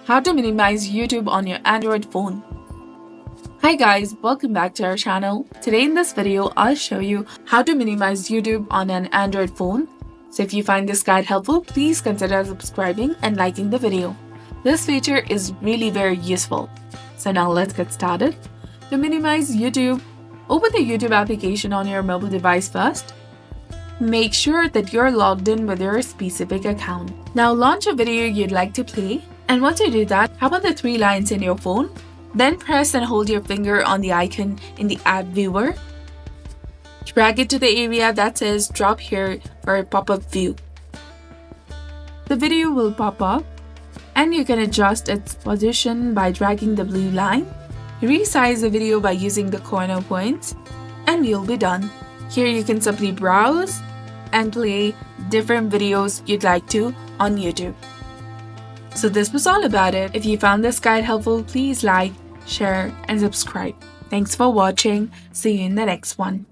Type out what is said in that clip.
How to minimize YouTube on your Android phone. Hi guys, welcome back to our channel. Today in this video, I'll show you how to minimize YouTube on an Android phone. So if you find this guide helpful, please consider subscribing and liking the video. This feature is really very useful. So now let's get started. To minimize YouTube, open the YouTube application on your mobile device first. Make sure that you're logged in with your specific account. Now launch a video you'd like to play. And once you do that, tap on the three lines in your phone. Then press and hold your finger on the icon in the app viewer. Drag it to the area that says drop here for a pop-up view. The video will pop up and you can adjust its position by dragging the blue line. Resize the video by using the corner points and you'll be done. Here you can simply browse and play different videos you'd like to on YouTube. So this was all about it. If you found this guide helpful, please like, share, and subscribe. Thanks for watching. See you in the next one.